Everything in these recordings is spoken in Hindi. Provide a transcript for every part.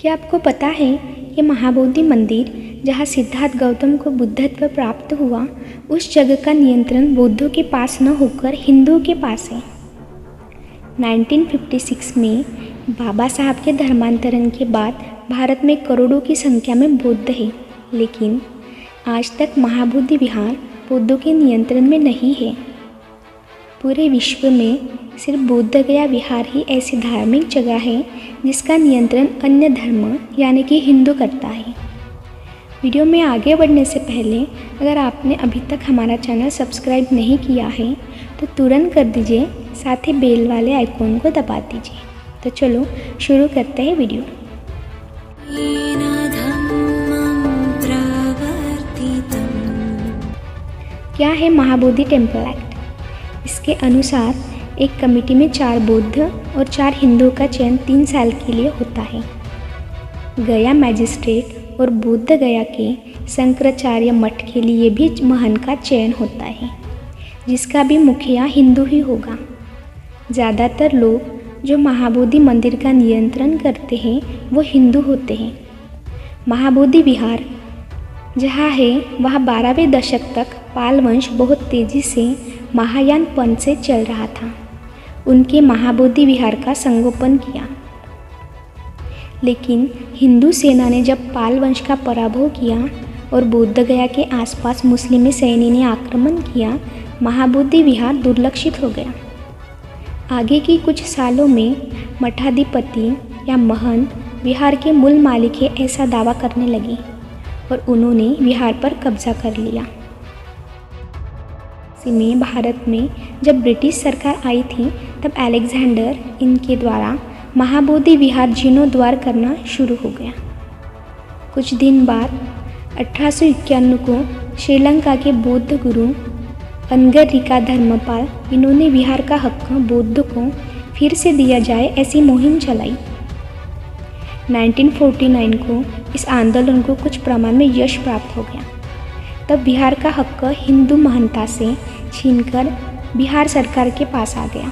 क्या आपको पता है कि महाबोधि मंदिर जहाँ सिद्धार्थ गौतम को बुद्धत्व प्राप्त हुआ, उस जगह का नियंत्रण बौद्धों के पास न होकर हिंदुओं के पास है। 1956 में बाबा साहब के धर्मांतरण के बाद भारत में करोड़ों की संख्या में बौद्ध हैं, लेकिन आज तक महाबोधि विहार बौद्धों के नियंत्रण में नहीं है। पूरे विश्व में सिर्फ बोध गया विहार ही ऐसी धार्मिक जगह है जिसका नियंत्रण अन्य धर्म यानी कि हिंदू करता है। वीडियो में आगे बढ़ने से पहले अगर आपने अभी तक हमारा चैनल सब्सक्राइब नहीं किया है तो तुरंत कर दीजिए, साथ ही बेल वाले आइकॉन को दबा दीजिए। तो चलो शुरू करते हैं वीडियो। क्या है महाबोधि टेम्पल एक्ट? इसके अनुसार एक कमेटी में 4 बौद्ध और 4 हिंदुओं का चयन 3 साल के लिए होता है। गया मैजिस्ट्रेट और बोध गया के शंकराचार्य मठ के लिए भी महंत का चयन होता है, जिसका भी मुखिया हिंदू ही होगा। ज़्यादातर लोग जो महाबोधि मंदिर का नियंत्रण करते हैं वो हिंदू होते हैं। महाबोधि विहार जहाँ है वहाँ 12वें दशक तक पाल वंश बहुत तेज़ी से महायान पंथ से चल रहा था। उनके महाबोधि विहार का संगोपन किया, लेकिन हिंदू सेना ने जब पाल वंश का पराभव किया और बोध गया के आसपास मुस्लिम सैनी ने आक्रमण किया, महाबोधि विहार दुर्लक्षित हो गया। आगे की कुछ सालों में मठाधिपति या महंत विहार के मूल मालिक है ऐसा दावा करने लगे और उन्होंने विहार पर कब्जा कर लिया। इसी में भारत में जब ब्रिटिश सरकार आई थी तब अलेक्जेंडर इनके द्वारा महाबोधि विहार जीर्णोद्धार करना शुरू हो गया। कुछ दिन बाद 1851 को श्रीलंका के बौद्ध गुरु अनगरिका धर्मपाल इन्होंने विहार का हक बौद्ध को फिर से दिया जाए ऐसी मुहिम चलाई। 1949 को इस आंदोलन को कुछ प्रमाण में यश प्राप्त हो गया। तब बिहार का हक हिंदू महंता से छीनकर बिहार सरकार के पास आ गया।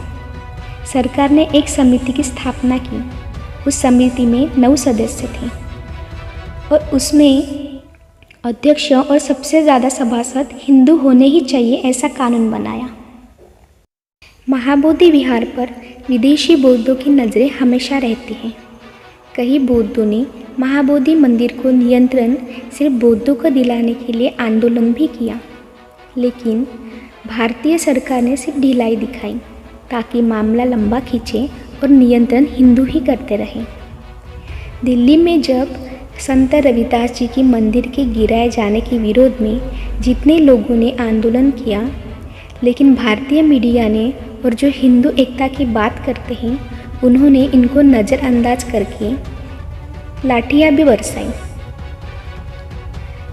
सरकार ने एक समिति की स्थापना की। उस समिति में 9 सदस्य थे और उसमें अध्यक्ष और सबसे ज़्यादा सभासद हिंदू होने ही चाहिए ऐसा कानून बनाया। महाबोधि विहार पर विदेशी बौद्धों की नज़रें हमेशा रहती हैं। कई बौद्धों ने महाबोधि मंदिर को नियंत्रण सिर्फ बौद्धों को दिलाने के लिए आंदोलन भी किया, लेकिन भारतीय सरकार ने सिर्फ ढिलाई दिखाई ताकि मामला लंबा खींचे और नियंत्रण हिंदू ही करते रहे। दिल्ली में जब संत रविदास जी की मंदिर के गिराए जाने के विरोध में जितने लोगों ने आंदोलन किया, लेकिन भारतीय मीडिया ने और जो हिंदू एकता की बात करते हैं उन्होंने इनको नज़रअंदाज करके लाठियाँ भी बरसाई।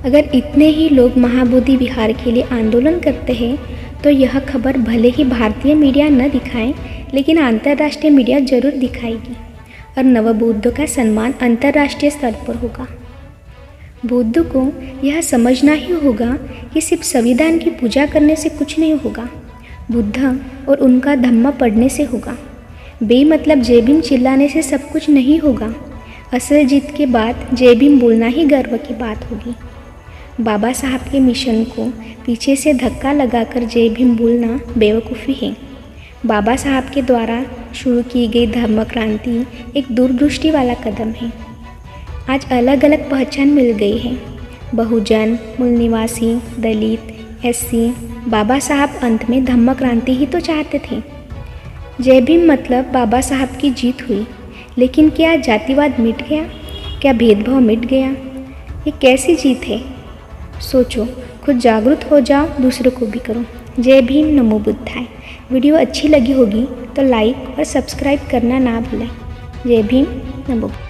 अगर इतने ही लोग महाबोधि विहार के लिए आंदोलन करते हैं तो यह खबर भले ही भारतीय मीडिया न दिखाए, लेकिन अंतर्राष्ट्रीय मीडिया जरूर दिखाएगी और नवबौद्धों का सम्मान अंतर्राष्ट्रीय स्तर पर होगा। बौद्धों को यह समझना ही होगा कि सिर्फ संविधान की पूजा करने से कुछ नहीं होगा, बुद्ध और उनका धम्म पढ़ने से होगा। बेमतलब जय भीम चिल्लाने से सब कुछ नहीं होगा। असल जीत के बाद जय भीम बोलना ही गर्व की बात होगी। बाबा साहब के मिशन को पीछे से धक्का लगाकर जय भीम बोलना बेवकूफ़ी है। बाबा साहब के द्वारा शुरू की गई धर्म क्रांति एक दूरदृष्टि वाला कदम है। आज अलग अलग पहचान मिल गई है। बहुजन, मूल निवासी, दलित, एससी। बाबा साहब अंत में धम्म क्रांति ही तो चाहते थे। जय भीम मतलब बाबा साहब की जीत हुई, लेकिन क्या जातिवाद मिट गया? क्या भेदभाव मिट गया? ये कैसी जीत है? सोचो, खुद जागरूक हो जाओ, दूसरों को भी करो। जय भीम, नमो बुद्धाय। वीडियो अच्छी लगी होगी तो लाइक और सब्सक्राइब करना ना भूलें। जय भीम, नमो बुद्धाय।